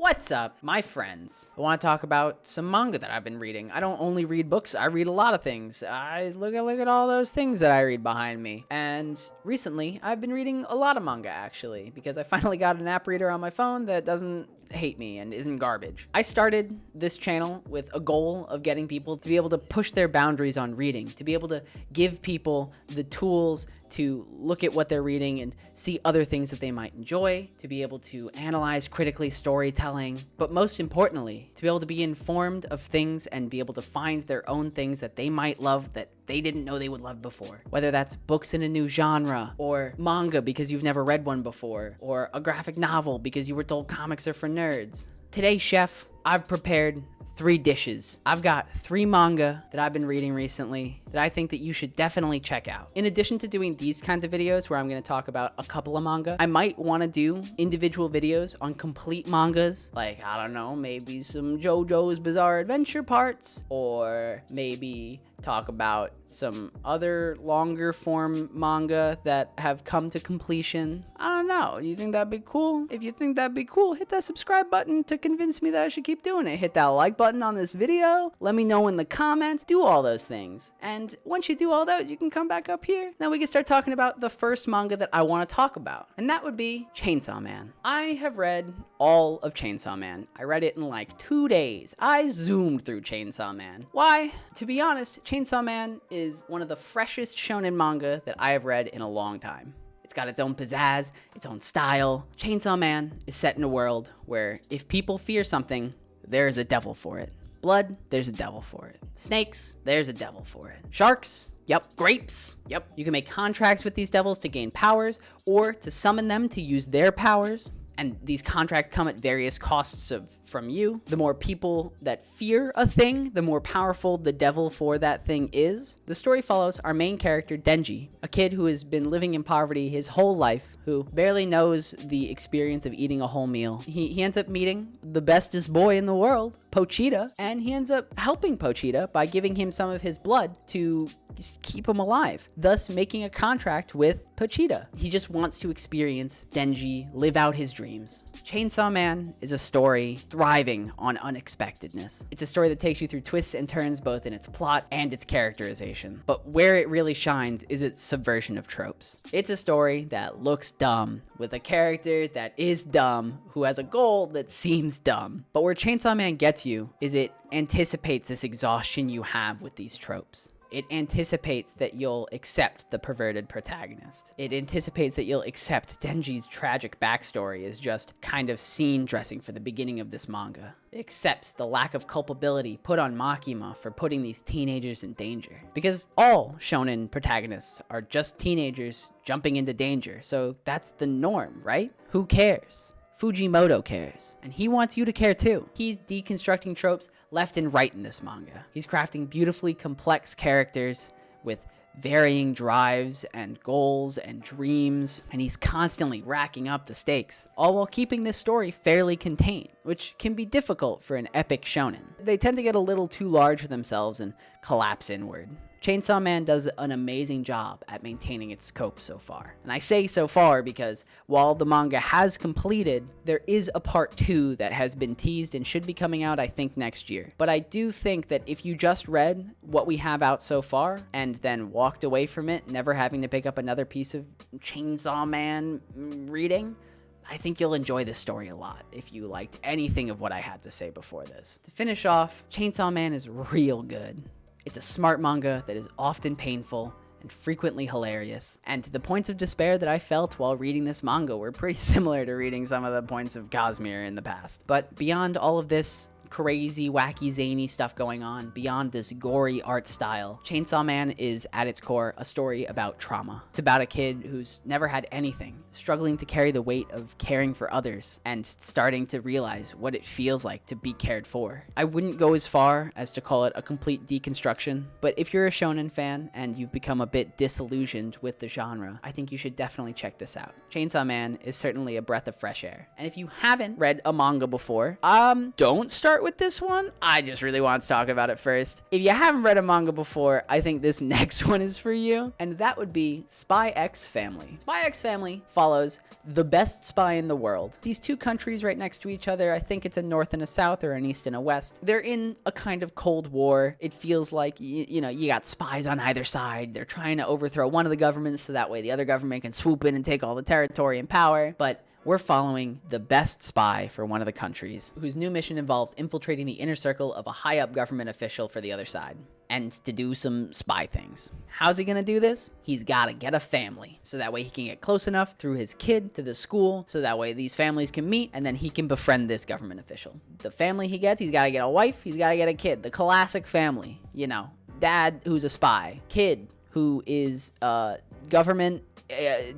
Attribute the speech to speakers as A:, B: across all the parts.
A: What's up, my friends? I want to talk about some manga that I've been reading. I don't only read books, I read a lot of things. I look at all those things that I read behind me. And recently, I've been reading a lot of manga, actually, because I finally got an app reader on my phone that doesn't hate me and isn't garbage. I started this channel with a goal of getting people to be able to push their boundaries on reading, to be able to give people the tools to look at what they're reading and see other things that they might enjoy, to be able to analyze critically storytelling, but most importantly, to be able to be informed of things and be able to find their own things that they might love that they didn't know they would love before. Whether that's books in a new genre, or manga because you've never read one before, or a graphic novel because you were told comics are for nerds. Today, chef, I've prepared 3 dishes. I've got 3 manga that I've been reading recently that I think that you should definitely check out. In addition to doing these kinds of videos where I'm going to talk about a couple of manga, I might want to do individual videos on complete mangas, like, I don't know, maybe some JoJo's Bizarre Adventure parts, or maybe talk about some other longer form manga that have come to completion. I don't know. You think that'd be cool? If you think that'd be cool, hit that subscribe button to convince me that I should keep doing it. Hit that like button on this video. Let me know in the comments. Do all those things. And once you do all those, you can come back up here. Then we can start talking about the first manga that I want to talk about. And that would be Chainsaw Man. I have read all of Chainsaw Man. I read it in like 2 days. I zoomed through Chainsaw Man. Why? To be honest, Chainsaw Man is one of the freshest shonen manga that I have read in a long time. It's got its own pizzazz, its own style. Chainsaw Man is set in a world where if people fear something, there's a devil for it. Blood, there's a devil for it. Snakes, there's a devil for it. Sharks, yep. Grapes, yep. You can make contracts with these devils to gain powers or to summon them to use their powers. And these contracts come at various costs from you. The more people that fear a thing, the more powerful the devil for that thing is. The story follows our main character, Denji, a kid who has been living in poverty his whole life, who barely knows the experience of eating a whole meal. He ends up meeting the bestest boy in the world, Pochita, and he ends up helping Pochita by giving him some of his blood to keep him alive, thus making a contract with Pochita. He just wants to experience Denji live out his dreams. Chainsaw Man is a story thriving on unexpectedness. It's a story that takes you through twists and turns both in its plot and its characterization. But where it really shines is its subversion of tropes. It's a story that looks dumb, with a character that is dumb, who has a goal that seems dumb. But where Chainsaw Man gets you is it anticipates this exhaustion you have with these tropes. It anticipates that you'll accept the perverted protagonist. It anticipates that you'll accept Denji's tragic backstory as just kind of scene dressing for the beginning of this manga. It accepts the lack of culpability put on Makima for putting these teenagers in danger. Because all shonen protagonists are just teenagers jumping into danger, so that's the norm, right? Who cares? Fujimoto cares, and he wants you to care too. He's deconstructing tropes left and right in this manga. He's crafting beautifully complex characters with varying drives and goals and dreams, and he's constantly racking up the stakes, all while keeping this story fairly contained, which can be difficult for an epic shonen. They tend to get a little too large for themselves and collapse inward. Chainsaw Man does an amazing job at maintaining its scope so far. And I say so far because while the manga has completed, there is a part 2 that has been teased and should be coming out, I think, next year. But I do think that if you just read what we have out so far and then walked away from it, never having to pick up another piece of Chainsaw Man reading, I think you'll enjoy this story a lot if you liked anything of what I had to say before this. To finish off, Chainsaw Man is real good. It's a smart manga that is often painful and frequently hilarious, and the points of despair that I felt while reading this manga were pretty similar to reading some of the points of Cosmere in the past. But beyond all of this crazy, wacky, zany stuff going on, beyond this gory art style, Chainsaw Man is at its core a story about trauma. It's about a kid who's never had anything, struggling to carry the weight of caring for others and starting to realize what it feels like to be cared for. I wouldn't go as far as to call it a complete deconstruction, but if you're a shonen fan and you've become a bit disillusioned with the genre, I think you should definitely check this out. Chainsaw Man is certainly a breath of fresh air. And if you haven't read a manga before, don't start with this one, I just really want to talk about it first. If you haven't read a manga before, I think this next one is for you, and that would be Spy X Family. Spy X Family follows the best spy in the world. These two countries right next to each other, I think it's a north and a south, or an east and a west. They're in a kind of Cold War. It feels like, you know, you got spies on either side. They're trying to overthrow one of the governments so that way the other government can swoop in and take all the territory and power. But we're following the best spy for one of the countries, whose new mission involves infiltrating the inner circle of a high-up government official for the other side, and to do some spy things. How's he gonna do this? He's gotta get a family, so that way he can get close enough through his kid to the school, so that way these families can meet, and then he can befriend this government official. The family he gets, he's gotta get a wife, he's gotta get a kid. The classic family, you know, dad who's a spy, kid who is government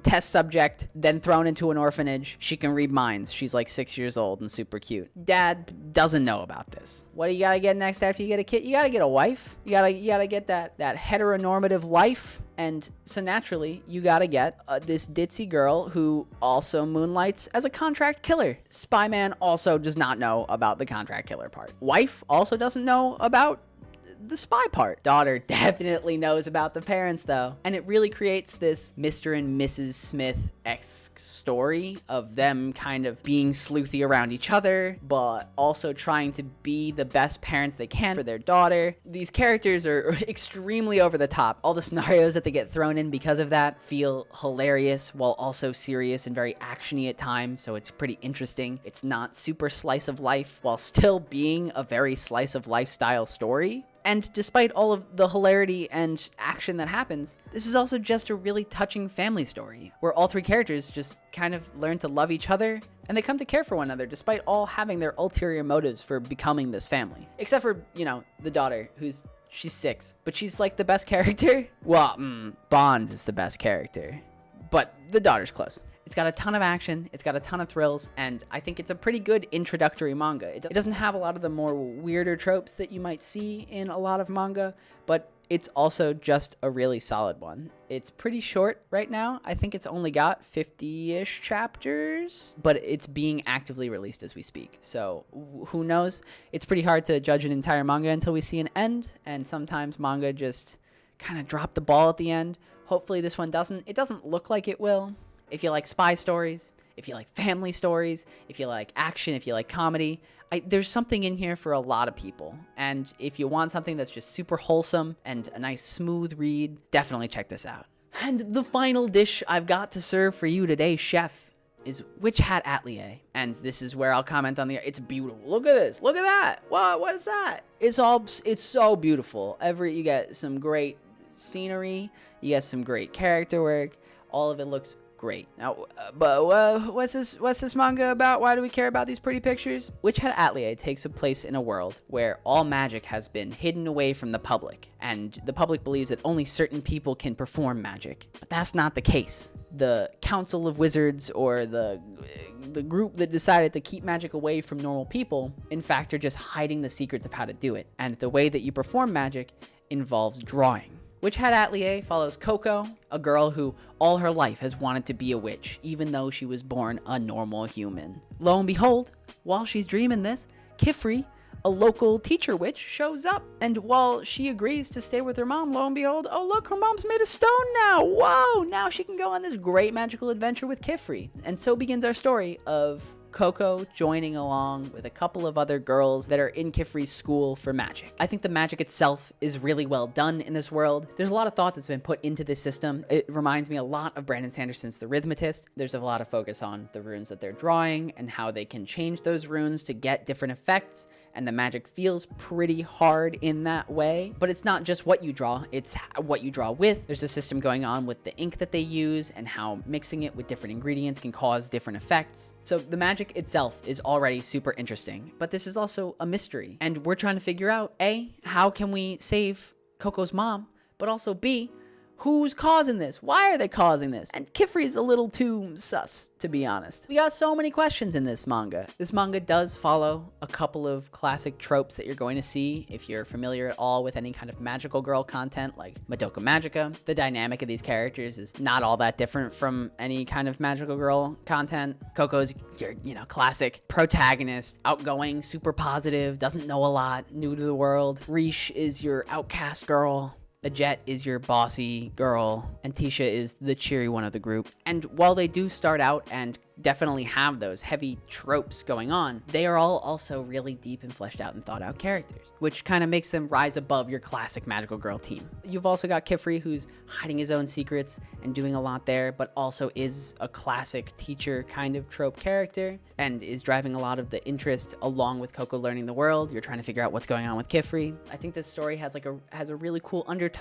A: test subject, then thrown into an orphanage. She can read minds. She's like 6 years old and super cute. Dad doesn't know about this. What do you gotta get next after you get a kid? You gotta get a wife. You gotta get that heteronormative life. And so naturally, you gotta get this ditzy girl who also moonlights as a contract killer. Spy man also does not know about the contract killer part. Wife also doesn't know about the spy part. Daughter definitely knows about the parents though. And it really creates this Mr. and Mrs. Smith-esque story of them kind of being sleuthy around each other, but also trying to be the best parents they can for their daughter. These characters are extremely over the top. All the scenarios that they get thrown in because of that feel hilarious while also serious and very actiony at times, so it's pretty interesting. It's not super slice of life while still being a very slice of lifestyle story. And despite all of the hilarity and action that happens, this is also just a really touching family story, where all three characters just kind of learn to love each other, and they come to care for one another, despite all having their ulterior motives for becoming this family. Except for, you know, the daughter, she's 6, but she's like the best character. Well, Bond is the best character, but the daughter's close. It's got a ton of action, it's got a ton of thrills, and I think it's a pretty good introductory manga. It doesn't have a lot of the more weirder tropes that you might see in a lot of manga, but it's also just a really solid one. It's pretty short right now. I think it's only got 50-ish chapters, but it's being actively released as we speak. So who knows? It's pretty hard to judge an entire manga until we see an end, and sometimes manga just kind of drop the ball at the end. Hopefully this one doesn't. It doesn't look like it will. If you like spy stories, if you like family stories, if you like action, if you like comedy, there's something in here for a lot of people. And if you want something that's just super wholesome and a nice smooth read, definitely check this out. And the final dish I've got to serve for you today, chef, is Hat Atlea. And this is where I'll comment on it's beautiful. Look at this. Look at that. What is that? It's so beautiful. You get some great scenery. You get some great character work. All of it looks great. Now, but what's this manga about? Why do we care about these pretty pictures? Hat Atlea takes place in a world where all magic has been hidden away from the public, and the public believes that only certain people can perform magic. But that's not the case. The Council of Wizards, or the group that decided to keep magic away from normal people, in fact, are just hiding the secrets of how to do it. And the way that you perform magic involves drawing. Hat Atlea follows Coco, a girl who all her life has wanted to be a witch, even though she was born a normal human. Lo and behold, while she's dreaming this, Kifri, a local teacher witch, shows up, and while she agrees to stay with her mom, lo and behold, oh look, her mom's made of stone now! Whoa! Now she can go on this great magical adventure with Kifri. And so begins our story of Coco joining along with a couple of other girls that are in Kifri's school for magic. I think the magic itself is really well done in this world. There's a lot of thought that's been put into this system. It reminds me a lot of Brandon Sanderson's The Rhythmatist. There's a lot of focus on the runes that they're drawing and how they can change those runes to get different effects, and the magic feels pretty hard in that way. But it's not just what you draw, it's what you draw with. There's a system going on with the ink that they use and how mixing it with different ingredients can cause different effects. So the magic itself is already super interesting, but this is also a mystery, and we're trying to figure out A, how can we save Coco's mom, but also B, Who's causing this? Why are they causing this? And Kifri's a little too sus, to be honest. We got so many questions in this manga. This manga does follow a couple of classic tropes that you're going to see if you're familiar at all with any kind of magical girl content like Madoka Magica. The dynamic of these characters is not all that different from any kind of magical girl content. Coco's your, classic protagonist, outgoing, super positive, doesn't know a lot, new to the world. Riche is your outcast girl. Jet is your bossy girl, and Tisha is the cheery one of the group. And while they do start out and definitely have those heavy tropes going on, they are all also really deep and fleshed out and thought out characters, which kind of makes them rise above your classic magical girl team. You've also got Kifri, who's hiding his own secrets and doing a lot there, but also is a classic teacher kind of trope character and is driving a lot of the interest along with Coco learning the world. You're trying to figure out what's going on with Kifri. I think this story has a really cool undertone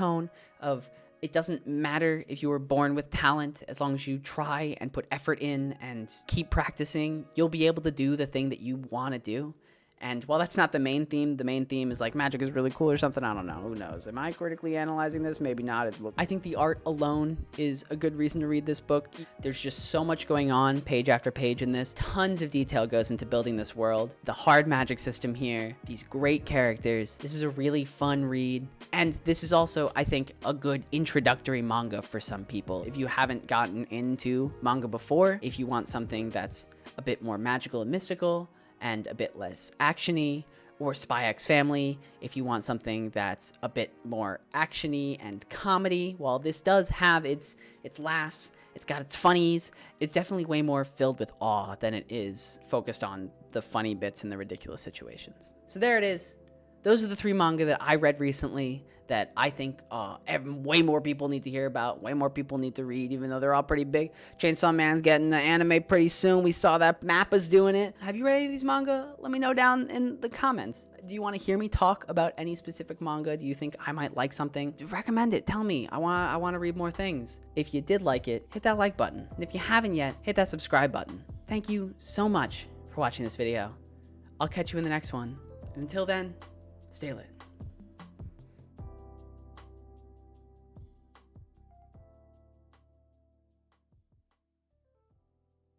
A: of it doesn't matter if you were born with talent. As long as you try and put effort in and keep practicing, you'll be able to do the thing that you want to do. And while that's not the main theme is like magic is really cool or something. I don't know. Who knows? Am I critically analyzing this? Maybe not. I think the art alone is a good reason to read this book. There's just so much going on page after page in this. Tons of detail goes into building this world. The hard magic system here. These great characters. This is a really fun read. And this is also, I think, a good introductory manga for some people. If you haven't gotten into manga before, if you want something that's a bit more magical and mystical, and a bit less actiony, or Spy X Family, if you want something that's a bit more actiony and comedy. While this does have its laughs, it's got its funnies, it's definitely way more filled with awe than it is focused on the funny bits and the ridiculous situations. So there it is. Those are the 3 manga that I read recently that I think way more people need to hear about, way more people need to read, even though they're all pretty big. Chainsaw Man's getting an anime pretty soon. We saw that Mappa's doing it. Have you read any of these manga? Let me know down in the comments. Do you want to hear me talk about any specific manga? Do you think I might like something? Recommend it. Tell me. I want to read more things. If you did like it, hit that like button. And if you haven't yet, hit that subscribe button. Thank you so much for watching this video. I'll catch you in the next one. And until then, stay lit.